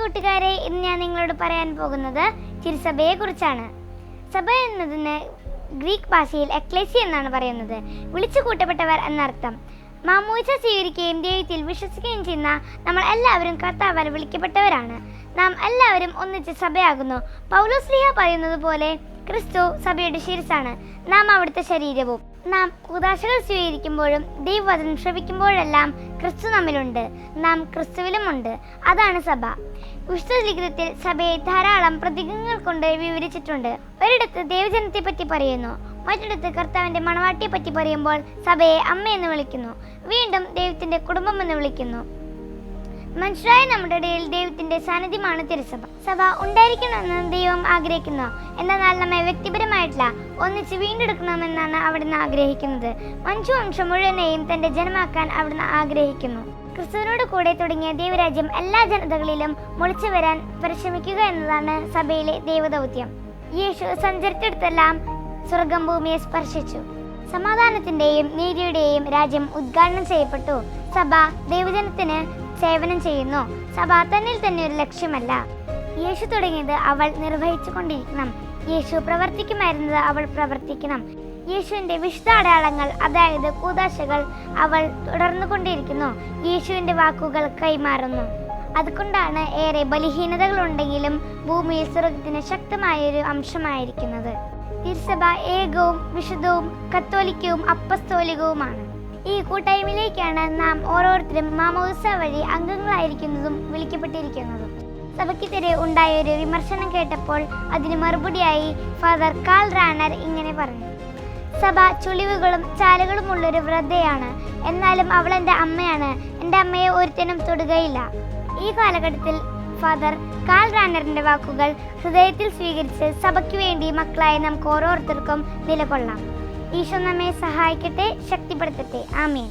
കൂട്ടുകാരെ, ഇന്ന് ഞാൻ നിങ്ങളോട് പറയാൻ പോകുന്നത് തിരുസഭയെ കുറിച്ചാണ്. സഭ എന്നതിന് ഗ്രീക്ക് ഭാഷയിൽ എക്ലേസിയ എന്നാണ് പറയുന്നത്. വിളിച്ചു കൂട്ടപ്പെട്ടവർ എന്നർത്ഥം. മാമോദിസ സ്വീകരിക്കുകയും ദൈവത്തിൽ വിശ്വസിക്കുകയും ചെയ്യുന്ന നമ്മൾ എല്ലാവരും കർത്താവാൽ വിളിക്കപ്പെട്ടവരാണ്. നാം എല്ലാവരും ഒന്നിച്ച് സഭയാകുന്നു. പൗലോസ്ലീഹ പറയുന്നത് പോലെ ക്രിസ്തു സഭയുടെ ശിരസ്സാണ്, നാം അവിടുത്തെ ശരീരവും. നാം കൂദാശകൾ സ്വീകരിക്കുമ്പോഴും ദൈവവചനം ശ്രവിക്കുമ്പോഴെല്ലാം ക്രിസ്തു നമ്മിലുണ്ട്, നാം ക്രിസ്തുവിലുമുണ്ട്. അതാണ് സഭ. വിശുദ്ധ ലിഖിതത്തിൽ സഭയെ ധാരാളം പ്രതീകങ്ങൾ കൊണ്ട് വിവരിച്ചിട്ടുണ്ട്. ഒരിടത്ത് ദൈവജനത്തെ പറ്റി പറയുന്നു, മറ്റിടത്ത് കർത്താവിന്റെ മണവാട്ടിയെ പറ്റി പറയുമ്പോൾ സഭയെ അമ്മയെന്ന് വിളിക്കുന്നു, വീണ്ടും ദൈവത്തിന്റെ കുടുംബം എന്ന് വിളിക്കുന്നു. മനുഷ്യരായ നമ്മുടെ ഇടയിൽ ദൈവത്തിന്റെ സാന്നിധ്യമാണ് തിരുസഭ. സഭ ഉണ്ടായിരിക്കണമെന്ന് ദൈവം ആഗ്രഹിക്കുന്നു. എന്നാൽ നമ്മെ വ്യക്തിപരമായിട്ടില്ല, ഒന്നിച്ച് വീണ്ടെടുക്കണമെന്നാണ് അവിടുന്ന് ആഗ്രഹിക്കുന്നത്. മനുഷ്യവംശം മുഴുവനെയും തന്റെ ജനമാക്കാൻ അവിടുന്ന് ആഗ്രഹിക്കുന്നു. ക്രിസ്തുവിനോട് കൂടെ തുടങ്ങിയ ദൈവരാജ്യം എല്ലാ ജനതകളിലും മുളിച്ചു വരാൻ പരിശ്രമിക്കുക എന്നതാണ് സഭയിലെ ദൈവദൗത്യം. യേശു സഞ്ചരിച്ചിടത്തെല്ലാം സ്വർഗം ഭൂമിയെ സ്പർശിച്ചു. സമാധാനത്തിന്റെയും നീതിയുടെയും രാജ്യം ഉദ്ഘാടനം ചെയ്യപ്പെട്ടു. സഭ ദൈവജനത്തിന് സേവനം ചെയ്യുന്നു. സഭ തന്നിൽ തന്നെ ഒരു ലക്ഷ്യമല്ല. യേശു തുടങ്ങിയത് അവൾ നിർവഹിച്ചു കൊണ്ടിരിക്കണം. യേശു പ്രവർത്തിക്കുമായിരുന്നത് അവൾ പ്രവർത്തിക്കണം. യേശുവിന്റെ വിശുദ്ധ അടയാളങ്ങൾ, അതായത് കൂദാശകൾ, അവൾ തുടർന്നു കൊണ്ടിരിക്കുന്നു. യേശുവിന്റെ വാക്കുകൾ കൈമാറുന്നു. അതുകൊണ്ടാണ് ഏറെ ബലഹീനതകൾ ഉണ്ടെങ്കിലും ഭൂമിയിൽ സ്വർഗത്തിന് ശക്തമായൊരു അംശമായിരിക്കുന്നത്. തിരുസഭ ഏകവും വിശുദ്ധവും കത്തോലിക്കവും അപ്പസ്തോലികവുമാണ്. ഈ കൂട്ടായ്മയിലേക്കാണ് നാം ഓരോരുത്തരും മാമോദിസ വഴി അംഗങ്ങളായിരിക്കുന്നതും വിളിക്കപ്പെട്ടിരിക്കുന്നതും. സഭയ്ക്കെതിരെ ഉണ്ടായ ഒരു വിമർശനം കേട്ടപ്പോൾ അതിന് മറുപടിയായി ഫാദർ കാൾ റാനർ ഇങ്ങനെ പറഞ്ഞു: സഭ ചുളിവുകളും ചാലുകളും ഉള്ളൊരു വൃദ്ധയാണ്, എന്നാലും അവൾ എൻ്റെ അമ്മയാണ്. എൻ്റെ അമ്മയെ ഒരുത്തനും തൊടുകയില്ല. ഈ കാലഘട്ടത്തിൽ ഫാദർ കാൾ റാനറിന്റെ വാക്കുകൾ ഹൃദയത്തിൽ സ്വീകരിച്ച് സഭയ്ക്ക് വേണ്ടി മക്കളായി നമുക്ക് ഓരോരുത്തർക്കും നിലകൊള്ളാം. ഈശോ നമ്മെ സഹായിക്കട്ടെ, ശക്തിപ്പെടുത്തട്ടെ. ആമേൻ.